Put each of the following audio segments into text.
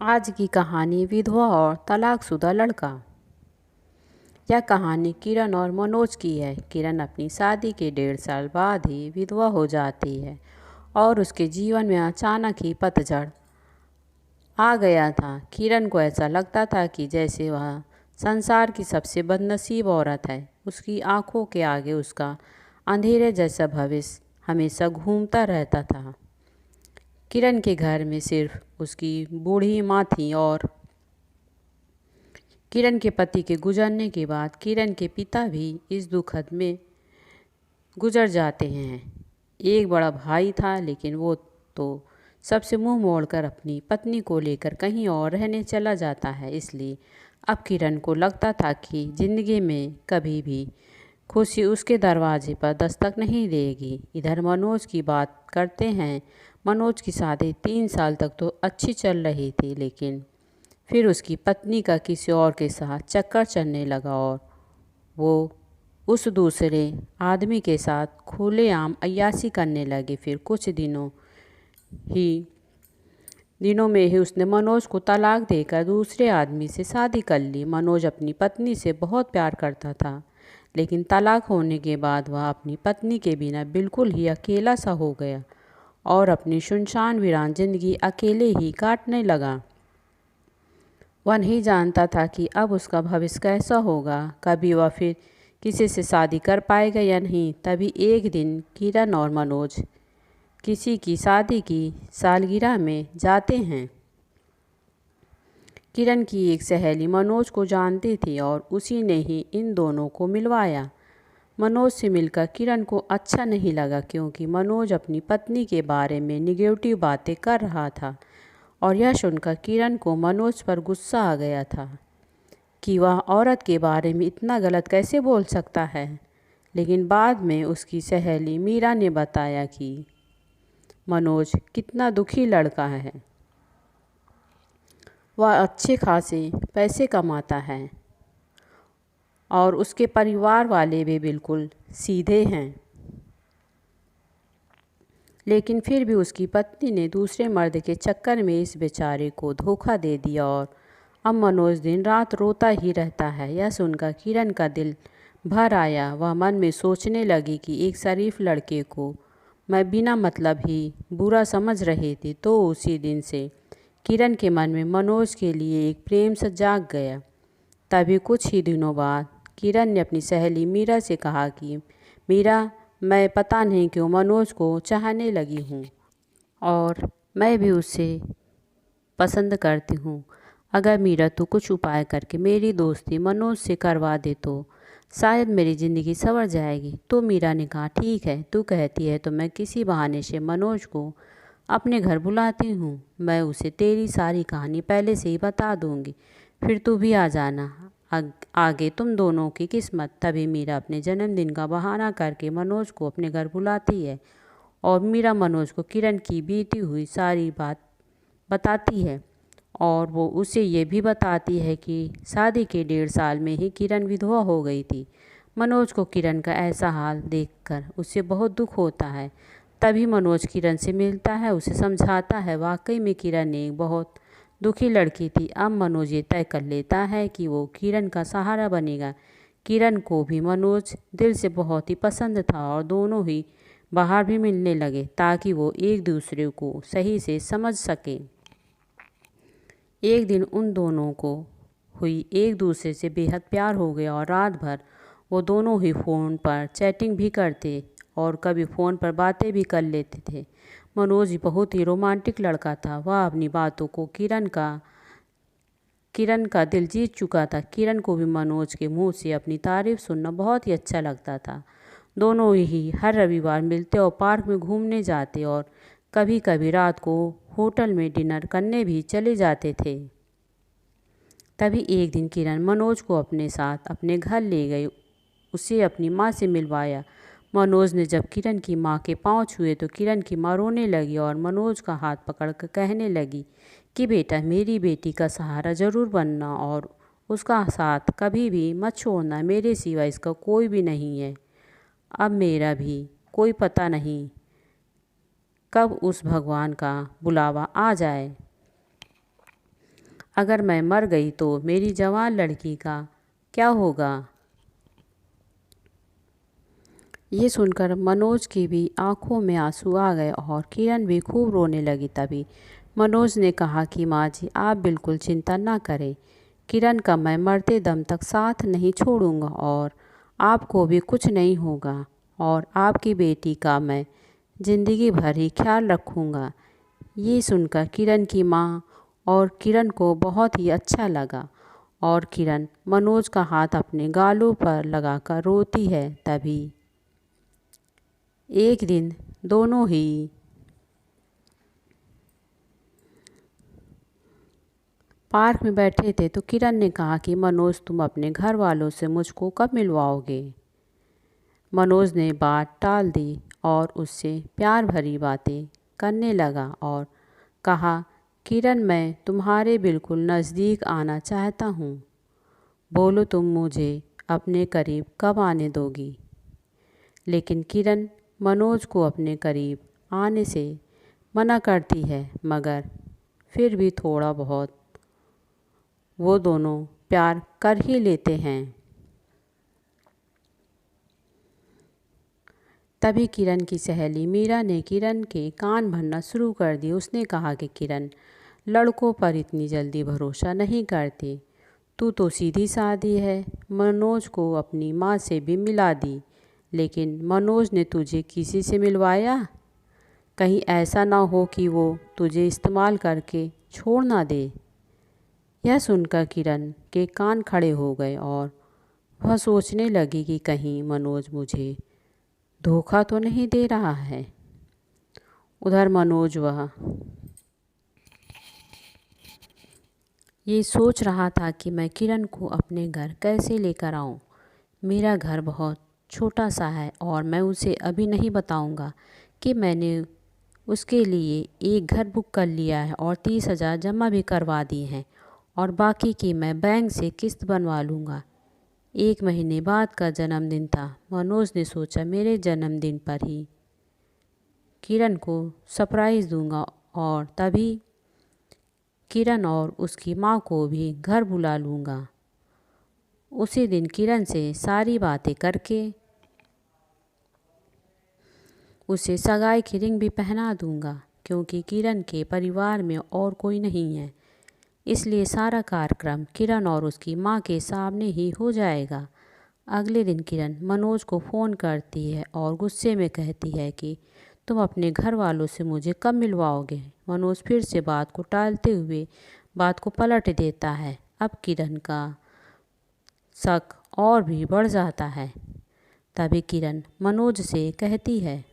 आज की कहानी विधवा और तलाकशुदा लड़का। यह कहानी किरण और मनोज की है। किरण अपनी शादी के 1.5 साल बाद ही विधवा हो जाती है और उसके जीवन में अचानक ही पतझड़ आ गया था। किरण को ऐसा लगता था कि जैसे वह संसार की सबसे बदनसीब औरत है। उसकी आंखों के आगे उसका अंधेरे जैसा भविष्य हमेशा घूमता रहता था। किरण के घर में सिर्फ उसकी बूढ़ी माँ थी और किरण के पति के गुजरने के बाद किरण के पिता भी इस दुखद में गुजर जाते हैं। एक बड़ा भाई था, लेकिन वो तो सबसे मुंह मोड़कर अपनी पत्नी को लेकर कहीं और रहने चला जाता है। इसलिए अब किरण को लगता था कि जिंदगी में कभी भी खुशी उसके दरवाजे पर दस्तक नहीं देगी। इधर मनोज की बात करते हैं। मनोज की शादी 3 साल तक तो अच्छी चल रही थी, लेकिन फिर उसकी पत्नी का किसी और के साथ चक्कर चलने लगा और वो उस दूसरे आदमी के साथ खुलेआम अय्याशी करने लगे। फिर कुछ दिनों में ही उसने मनोज को तलाक देकर दूसरे आदमी से शादी कर ली। मनोज अपनी पत्नी से बहुत प्यार करता था, लेकिन तलाक होने के बाद वह अपनी पत्नी के बिना बिल्कुल ही अकेला सा हो गया और अपनी सुनसान वीरान जिंदगी अकेले ही काटने लगा। वह नहीं जानता था कि अब उसका भविष्य कैसा होगा, कभी वह फिर किसी से शादी कर पाएगा या नहीं। तभी एक दिन किरण और मनोज किसी की शादी की सालगिरह में जाते हैं। किरण की एक सहेली मनोज को जानती थी और उसी ने ही इन दोनों को मिलवाया। मनोज से मिलकर किरण को अच्छा नहीं लगा, क्योंकि मनोज अपनी पत्नी के बारे में निगेटिव बातें कर रहा था और यह सुनकर किरण को मनोज पर गुस्सा आ गया था कि वह औरत के बारे में इतना गलत कैसे बोल सकता है। लेकिन बाद में उसकी सहेली मीरा ने बताया कि मनोज कितना दुखी लड़का है। वह अच्छे खासे पैसे कमाता है और उसके परिवार वाले भी बिल्कुल सीधे हैं, लेकिन फिर भी उसकी पत्नी ने दूसरे मर्द के चक्कर में इस बेचारे को धोखा दे दिया और अब मनोज दिन रात रोता ही रहता है। यह सुनकर किरण का दिल भर आया। वह मन में सोचने लगी कि एक शरीफ लड़के को मैं बिना मतलब ही बुरा समझ रही थी। तो उसी दिन से किरण के मन में मनोज के लिए एक प्रेम सा जाग गया। तभी कुछ ही दिनों बाद किरण ने अपनी सहेली मीरा से कहा कि मीरा, मैं पता नहीं क्यों मनोज को चाहने लगी हूँ और मैं भी उसे पसंद करती हूँ। अगर मीरा तू कुछ उपाय करके मेरी दोस्ती मनोज से करवा दे तो शायद मेरी ज़िंदगी संवर जाएगी। तो मीरा ने कहा, ठीक है, तू कहती है तो मैं किसी बहाने से मनोज को अपने घर बुलाती हूँ। मैं उसे तेरी सारी कहानी पहले से ही बता दूँगी, फिर तू भी आ जाना। आगे तुम दोनों की किस्मत। तभी मीरा अपने जन्मदिन का बहाना करके मनोज को अपने घर बुलाती है और मीरा मनोज को किरण की बीती हुई सारी बात बताती है और वो उसे ये भी बताती है कि शादी के 1.5 साल में ही किरण विधवा हो गई थी। मनोज को किरण का ऐसा हाल देखकर उसे बहुत दुख होता है। तभी मनोज किरण से मिलता है, उसे समझाता है। वाकई में किरण एक बहुत दुखी लड़की थी। अब मनोज ये तय कर लेता है कि वो किरण का सहारा बनेगा। किरण को भी मनोज दिल से बहुत ही पसंद था और दोनों ही बाहर भी मिलने लगे ताकि वो एक दूसरे को सही से समझ सके। एक दिन उन दोनों को हुई एक दूसरे से बेहद प्यार हो गया और रात भर वो दोनों ही फ़ोन पर चैटिंग भी करते और कभी फ़ोन पर बातें भी कर लेते थे। मनोज बहुत ही रोमांटिक लड़का था। वह अपनी बातों को किरण का दिल जीत चुका था। किरण को भी मनोज के मुंह से अपनी तारीफ सुनना बहुत ही अच्छा लगता था। दोनों ही हर रविवार मिलते और पार्क में घूमने जाते और कभी कभी रात को होटल में डिनर करने भी चले जाते थे। तभी एक दिन किरण मनोज को अपने साथ अपने घर ले गई, उसे अपनी माँ से मिलवाया। मनोज ने जब किरण की माँ के पाँव छुए तो किरण की माँ रोने लगी और मनोज का हाथ पकड़कर कहने लगी कि बेटा, मेरी बेटी का सहारा ज़रूर बनना और उसका साथ कभी भी मत छोड़ना। मेरे सिवा इसका कोई भी नहीं है। अब मेरा भी कोई पता नहीं कब उस भगवान का बुलावा आ जाए। अगर मैं मर गई तो मेरी जवान लड़की का क्या होगा। ये सुनकर मनोज की भी आंखों में आंसू आ गए और किरण भी खूब रोने लगी। तभी मनोज ने कहा कि माँ जी, आप बिल्कुल चिंता ना करें। किरण का मैं मरते दम तक साथ नहीं छोड़ूंगा और आपको भी कुछ नहीं होगा और आपकी बेटी का मैं ज़िंदगी भर ही ख्याल रखूंगा। ये सुनकर किरण की माँ और किरण को बहुत ही अच्छा लगा और किरण मनोज का हाथ अपने गालों पर लगाकर रोती है। तभी एक दिन दोनों ही पार्क में बैठे थे तो किरण ने कहा कि मनोज, तुम अपने घर वालों से मुझको कब मिलवाओगे। मनोज ने बात टाल दी और उससे प्यार भरी बातें करने लगा और कहा, किरण, मैं तुम्हारे बिल्कुल नज़दीक आना चाहता हूँ। बोलो, तुम मुझे अपने करीब कब आने दोगी। लेकिन किरण मनोज को अपने करीब आने से मना करती है, मगर फिर भी थोड़ा बहुत वो दोनों प्यार कर ही लेते हैं। तभी किरण की सहेली मीरा ने किरण के कान भरना शुरू कर दिए। उसने कहा कि किरण, लड़कों पर इतनी जल्दी भरोसा नहीं करते। तू तो सीधी सादी है। मनोज को अपनी माँ से भी मिला दी, लेकिन मनोज ने तुझे किसी से मिलवाया? कहीं ऐसा ना हो कि वो तुझे इस्तेमाल करके छोड़ ना दे। यह सुनकर किरण के कान खड़े हो गए और वह सोचने लगी कि कहीं मनोज मुझे धोखा तो नहीं दे रहा है। उधर मनोज वह ये सोच रहा था कि मैं किरण को अपने घर कैसे लेकर आऊं। मेरा घर बहुत छोटा सा है और मैं उसे अभी नहीं बताऊंगा कि मैंने उसके लिए एक घर बुक कर लिया है और 30,000 जमा भी करवा दी हैं और बाकी की मैं बैंक से किस्त बनवा लूँगा। 1 महीने बाद का जन्मदिन था। मनोज ने सोचा, मेरे जन्मदिन पर ही किरण को सरप्राइज़ दूंगा और तभी किरण और उसकी माँ को भी घर बुला लूँगा। उसी दिन किरण से सारी बातें करके उसे सगाई की रिंग भी पहना दूंगा, क्योंकि किरण के परिवार में और कोई नहीं है। इसलिए सारा कार्यक्रम किरण और उसकी माँ के सामने ही हो जाएगा। अगले दिन किरण मनोज को फ़ोन करती है और गुस्से में कहती है कि तुम अपने घर वालों से मुझे कब मिलवाओगे। मनोज फिर से बात को टालते हुए बात को पलट देता है। अब किरण का शक और भी बढ़ जाता है। तभी किरण मनोज से कहती है,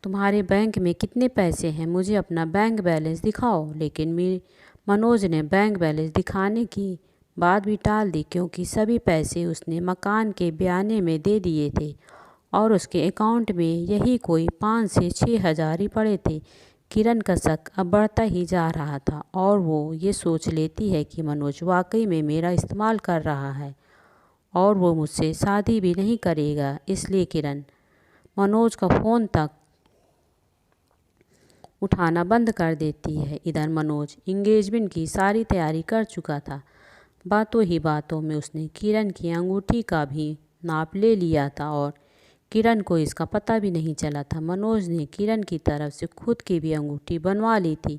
तुम्हारे बैंक में कितने पैसे हैं, मुझे अपना बैंक बैलेंस दिखाओ। लेकिन मनोज ने बैंक बैलेंस दिखाने की बात भी टाल दी, क्योंकि सभी पैसे उसने मकान के बयाने में दे दिए थे और उसके अकाउंट में यही कोई 5 से 6 हज़ार ही पड़े थे। किरण का शक अब बढ़ता ही जा रहा था और वो ये सोच लेती है कि मनोज वाकई में मेरा इस्तेमाल कर रहा है और वो मुझसे शादी भी नहीं करेगा। इसलिए किरण मनोज का फ़ोन तक उठाना बंद कर देती है। इधर मनोज इंगेजमेंट की सारी तैयारी कर चुका था। बातों ही बातों में उसने किरण की अंगूठी का भी नाप ले लिया था और किरण को इसका पता भी नहीं चला था। मनोज ने किरण की तरफ से खुद की भी अंगूठी बनवा ली थी,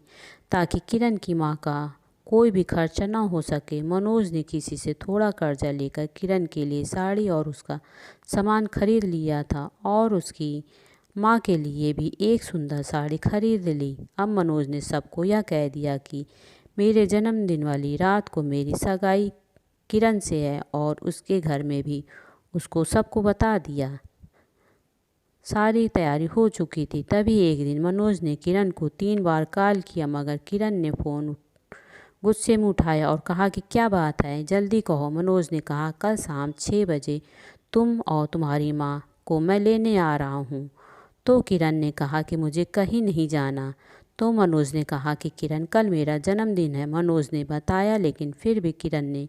ताकि किरण की माँ का कोई भी खर्चा ना हो सके। मनोज ने किसी से थोड़ा कर्जा लेकर किरण के लिए साड़ी और उसका सामान खरीद लिया था और उसकी माँ के लिए भी एक सुंदर साड़ी खरीद ली। अब मनोज ने सबको यह कह दिया कि मेरे जन्मदिन वाली रात को मेरी सगाई किरण से है और उसके घर में भी उसको सबको बता दिया। सारी तैयारी हो चुकी थी। तभी एक दिन मनोज ने किरण को 3 बार कॉल किया, मगर किरण ने फ़ोन गुस्से में उठाया और कहा कि क्या बात है, जल्दी कहो। मनोज ने कहा, कल शाम 6 बजे तुम और तुम्हारी माँ को मैं लेने आ रहा हूँ। तो किरण ने कहा कि मुझे कहीं नहीं जाना। तो मनोज ने कहा कि किरण, कल मेरा जन्मदिन है। मनोज ने बताया, लेकिन फिर भी किरण ने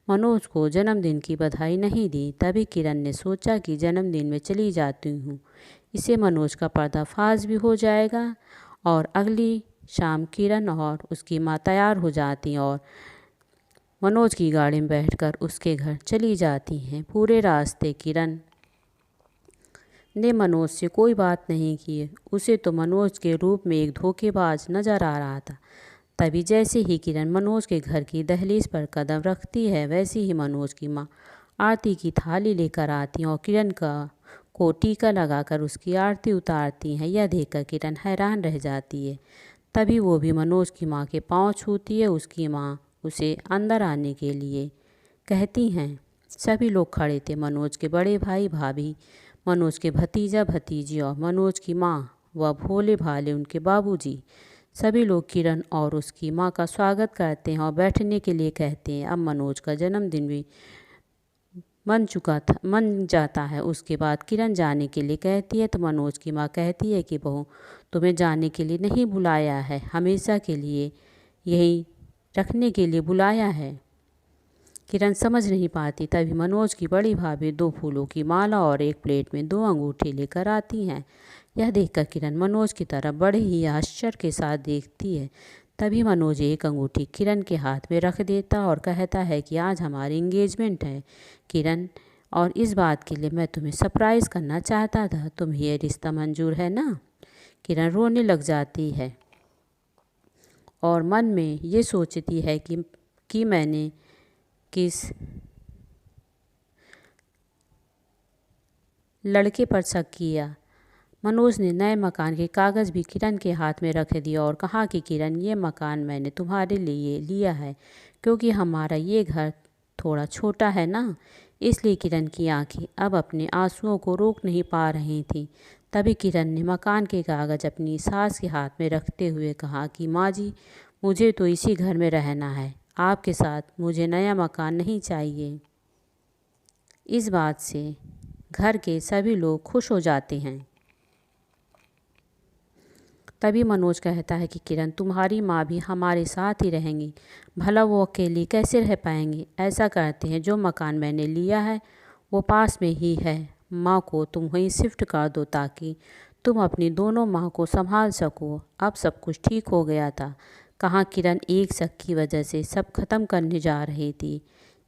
मनोज को जन्मदिन की बधाई नहीं दी। तभी किरण ने सोचा कि जन्मदिन में चली जाती हूँ, इससे मनोज का पर्दाफाश भी हो जाएगा और अगली शाम किरण और उसकी माँ तैयार हो जाती और मनोज की गाड़ी में बैठकर उसके घर चली जाती हैं। पूरे रास्ते किरण ने मनोज से कोई बात नहीं की। उसे तो मनोज के रूप में एक धोखेबाज नजर आ रहा था। तभी जैसे ही किरण मनोज के घर की दहलीज पर कदम रखती है, वैसे ही मनोज की माँ आरती की थाली लेकर आती हैं और किरण को टीका लगाकर उसकी आरती उतारती हैं। यह देखकर किरण हैरान रह जाती है। तभी वो भी मनोज की माँ के पाँव छूती है। उसकी माँ उसे अंदर आने के लिए कहती हैं। सभी लोग खड़े थे, मनोज के बड़े भाई भाभी, मनोज के भतीजा भतीजी और मनोज की माँ व भोले भाले उनके बाबूजी। सभी लोग किरण और उसकी माँ का स्वागत करते हैं और बैठने के लिए कहते हैं। अब मनोज का जन्मदिन भी मन जाता है। उसके बाद किरण जाने के लिए कहती है तो मनोज की माँ कहती है कि बहू, तुम्हें जाने के लिए नहीं बुलाया है, हमेशा के लिए यहीं रखने के लिए बुलाया है। किरण समझ नहीं पाती। तभी मनोज की बड़ी भाभी 2 फूलों की माला और एक प्लेट में 2 अंगूठी लेकर आती हैं। यह देखकर किरण मनोज की तरफ बड़े ही आश्चर्य के साथ देखती है। तभी मनोज एक अंगूठी किरण के हाथ में रख देता और कहता है कि आज हमारी एंगेजमेंट है किरण, और इस बात के लिए मैं तुम्हें सरप्राइज़ करना चाहता था। तुम्हें ये रिश्ता मंजूर है ना? किरण रोने लग जाती है और मन में ये सोचती है कि मैंने किस लड़के पर शक किया। मनोज ने नए मकान के कागज़ भी किरण के हाथ में रख दिए और कहा कि किरण, ये मकान मैंने तुम्हारे लिए लिया है क्योंकि हमारा ये घर थोड़ा छोटा है ना। इसलिए किरण की आंखें अब अपने आंसुओं को रोक नहीं पा रही थीं। तभी किरण ने मकान के कागज़ अपनी सास के हाथ में रखते हुए कहा कि माँ जी, मुझे तो इसी घर में रहना है, आपके साथ मुझे नया मकान नहीं चाहिए। इस बात से घर के सभी लोग खुश हो जाते हैं। तभी मनोज कहता है कि किरण, तुम्हारी माँ भी हमारे साथ ही रहेंगी, भला वो अकेली कैसे रह पाएंगी। ऐसा करते हैं, जो मकान मैंने लिया है वो पास में ही है, माँ को तुम वहीं शिफ्ट कर दो ताकि तुम अपनी दोनों माँ को संभाल सको। अब सब कुछ ठीक हो गया था। कहाँ किरण एक शक की वजह से सब खत्म करने जा रही थी।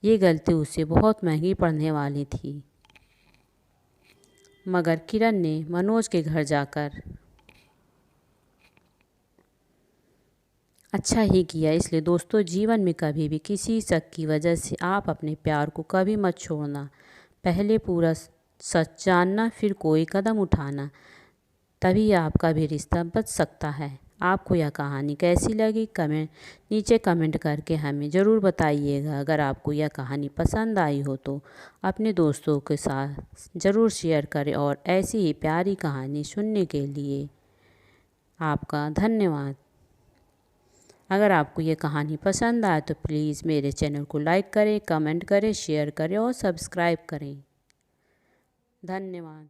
ये गलती उसे बहुत महंगी पड़ने वाली थी। मगर किरण ने मनोज के घर जाकर अच्छा ही किया। इसलिए दोस्तों, जीवन में कभी भी किसी शक की वजह से आप अपने प्यार को कभी मत छोड़ना। पहले पूरा सच जानना, फिर कोई कदम उठाना, तभी आपका भी रिश्ता बच सकता है। आपको यह कहानी कैसी लगी नीचे कमेंट करके हमें ज़रूर बताइएगा। अगर आपको यह कहानी पसंद आई हो तो अपने दोस्तों के साथ ज़रूर शेयर करें और ऐसी ही प्यारी कहानी सुनने के लिए आपका धन्यवाद। अगर आपको ये कहानी पसंद आए तो प्लीज़ मेरे चैनल को लाइक करें, कमेंट करें, शेयर करें और सब्सक्राइब करें। धन्यवाद।